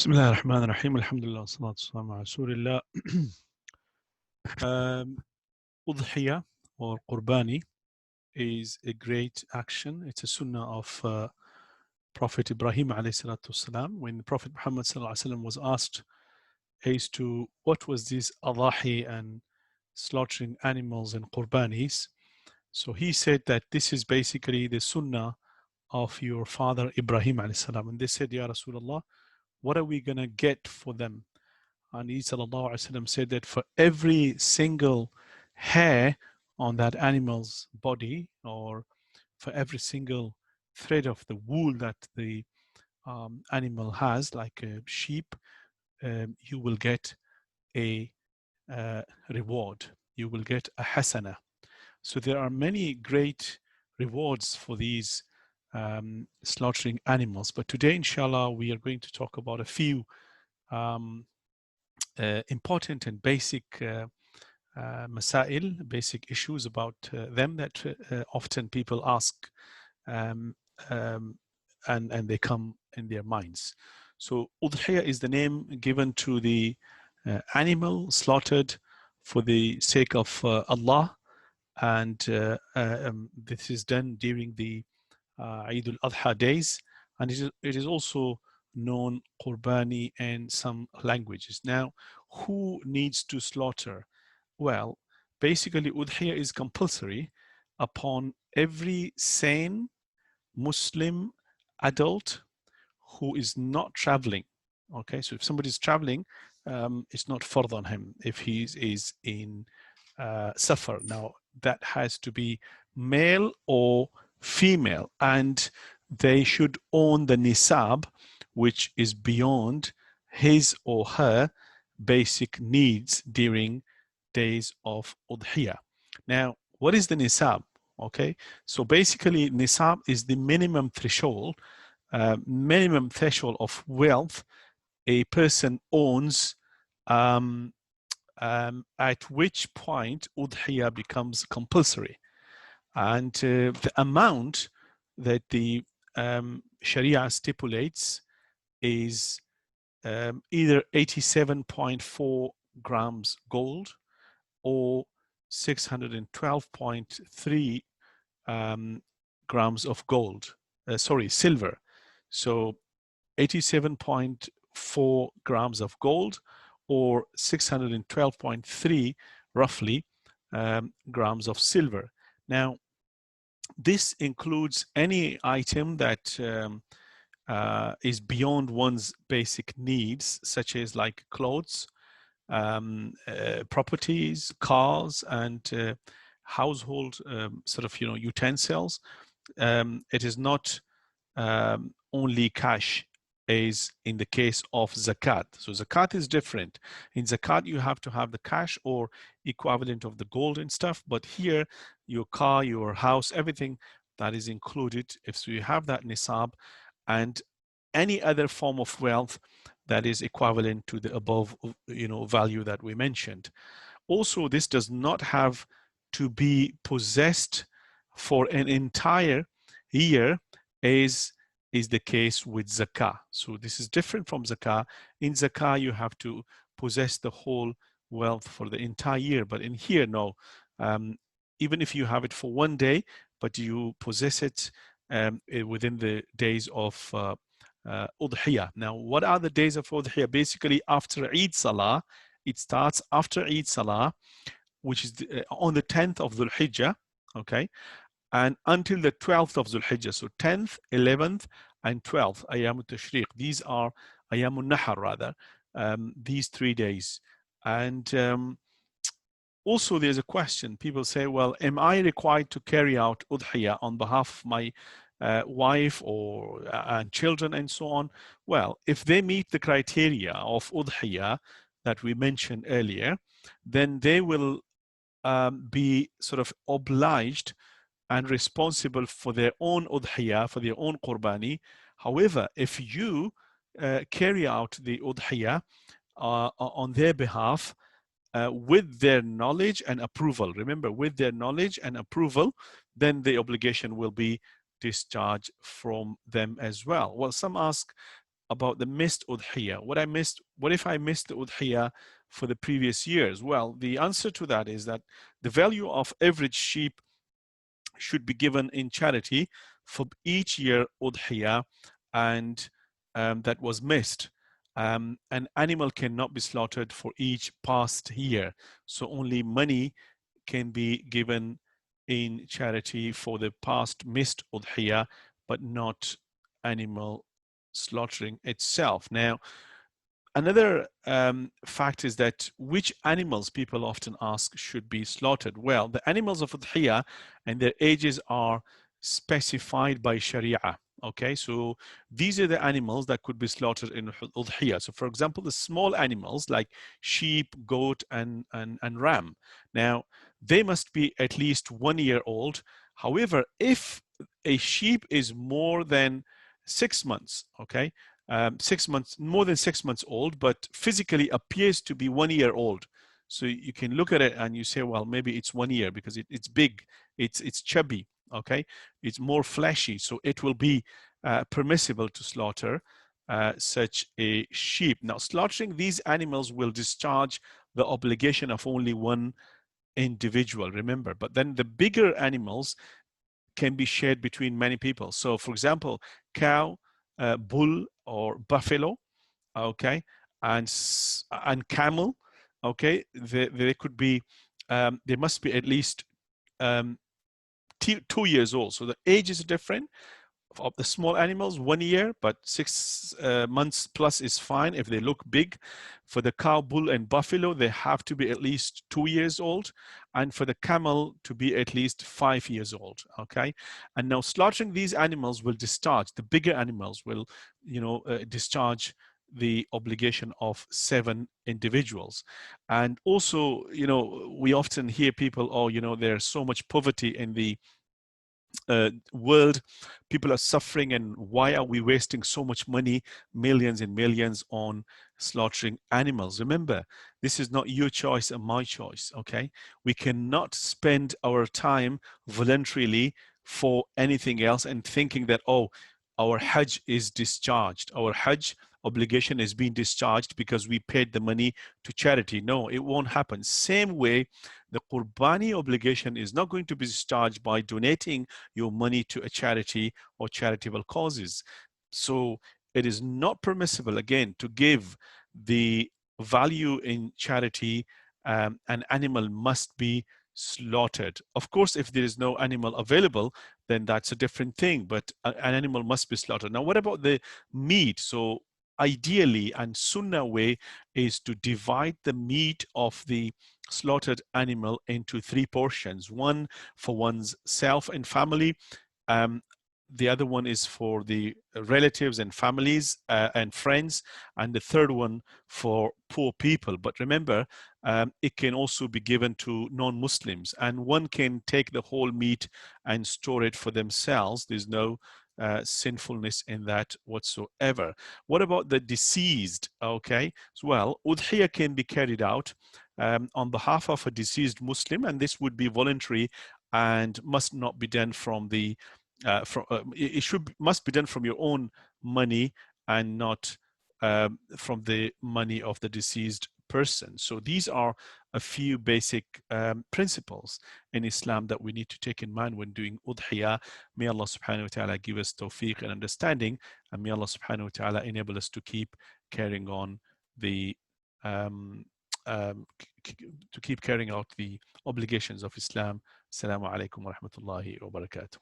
بسم الله الرحمن الرحيم الحمد لله والصلاة والسلام على رسول الله. Udhiya or Qurbani is a great action. It's a sunnah of Prophet Ibrahim alayhi salatu wasalam. When Prophet Muhammad sallallahu alaihi wasallam was asked as to what was this adahi and slaughtering animals and qurbanis, so he said that this is basically the sunnah of your father Ibrahim alayhi salam. And they said, Ya Rasulullah, what are we going to get for them? And he said that for every single hair on that animal's body, or for every single thread of the wool that the animal has, like a sheep, you will get a reward. You will get a hasana. So there are many great rewards for these slaughtering animals. But today, inshallah, we are going to talk about a few important and basic masail, basic issues about them that often people ask and they come in their minds. So Udhiya is the name given to the animal slaughtered for the sake of Allah, and this is done during the Eid al-Adha days, and it is also known Qurbani in some languages. Now, who needs to slaughter? Well, basically Udhiya is compulsory upon every sane Muslim adult who is not traveling. Okay, so if somebody is traveling, it's not fard on him if he is in safar. Now, that has to be male or female, and they should own the nisab, which is beyond his or her basic needs during days of Udhiya. Now, what is the nisab? Okay, so basically nisab is the minimum threshold of wealth a person owns, at which point Udhiya becomes compulsory. And the amount that the Sharia stipulates is either 87.4 grams gold or 612.3 grams of gold, silver. So 87.4 grams of gold or 612.3 roughly grams of silver. Now, this includes any item that is beyond one's basic needs, such as like clothes, properties, cars, and household utensils. It is not only cash as in the case of zakat. So zakat is different. In zakat, you have to have the cash or equivalent of the gold and stuff. But here, your car, your house, everything that is included. If so, you have that nisab and any other form of wealth that is equivalent to the above, value that we mentioned. Also, this does not have to be possessed for an entire year, as is the case with zakah. So this is different from zakah. In zakah, you have to possess the whole wealth for the entire year. But in here, no. Even if you have it for one day, but you possess it within the days of Udhiya. Now, what are the days of Udhiya? Basically, after Eid Salah, it starts after Eid Salah, which is on the 10th of Dhul Hijjah, okay, and until the 12th of Dhul Hijjah. So 10th, 11th, and 12th, Ayam Tashriq. These are Ayam Nahar, rather, these 3 days. And also, there's a question. People say, well, am I required to carry out Udhiya on behalf of my wife or and children and so on? Well, if they meet the criteria of Udhiya that we mentioned earlier, then they will be sort of obliged and responsible for their own Udhiya, for their own Qurbani. However, if you carry out the Udhiya on their behalf, with their knowledge and approval, remember, with their knowledge and approval, then the obligation will be discharged from them as well. Well, some ask, about the missed udhiya. What if I missed the udhiya for the previous years? Well, the answer to that is that the value of average sheep should be given in charity for each year udhiya and that was missed. An animal cannot be slaughtered for each past year, so only money can be given in charity for the past missed udhiya, but not animal slaughtering itself. Now, another fact is that which animals people often ask should be slaughtered. Well, the animals of Udhiya and their ages are specified by Sharia. Okay, so these are the animals that could be slaughtered in Udhiya. So, for example, the small animals like sheep, goat, and ram. Now, they must be at least 1 year old. However, if a sheep is more than 6 months, okay, 6 months, more than 6 months old, but physically appears to be 1 year old. So you can look at it and you say, well, maybe it's 1 year because it's big, it's chubby, okay? It's more fleshy, so it will be permissible to slaughter such a sheep. Now, slaughtering these animals will discharge the obligation of only one individual, remember. But then the bigger animals can be shared between many people. So, for example, cow, bull, or buffalo, okay, and camel, okay. They could be, they must be at least 2 years old. So the age is different. Of the small animals, 1 year, but 6 months plus is fine if they look big. For the cow, bull, and buffalo, they have to be at least 2 years old, and for the camel to be at least 5 years old. Okay, and now slaughtering these animals will discharge, the bigger animals will, discharge the obligation of 7 individuals. And also, we often hear people, oh, there's so much poverty in the world, people are suffering, and why are we wasting so much money, millions and millions, on slaughtering animals? Remember, this is not your choice and my choice, okay? We cannot spend our time voluntarily for anything else and thinking that, oh, our Hajj is discharged, our Hajj obligation is being discharged because we paid the money to charity. No, it won't happen. Same way, the Qurbani obligation is not going to be discharged by donating your money to a charity or charitable causes. So it is not permissible, again, to give the value in charity. An animal must be slaughtered. Of course, if there is no animal available, then that's a different thing, but an animal must be slaughtered. Now, what about the meat? So ideally, and sunnah way is to divide the meat of the slaughtered animal into 3 portions, one for one's self and family, the other one is for the relatives and families and friends, and the third one for poor people. But remember, it can also be given to non-Muslims, and one can take the whole meat and store it for themselves. There's no sinfulness in that whatsoever. What about the deceased? Okay, well, udhiya can be carried out on behalf of a deceased Muslim, and this would be voluntary and must not be done from the must be done from your own money and not from the money of the deceased person. So these are a few basic principles in Islam that we need to take in mind when doing udhiya. May Allah subhanahu wa ta'ala give us tawfiq and understanding, and may Allah subhanahu wa ta'ala enable us to keep carrying on the to keep carrying out the obligations of Islam. Assalamu alaikum wa rahmatullahi wa barakatuh.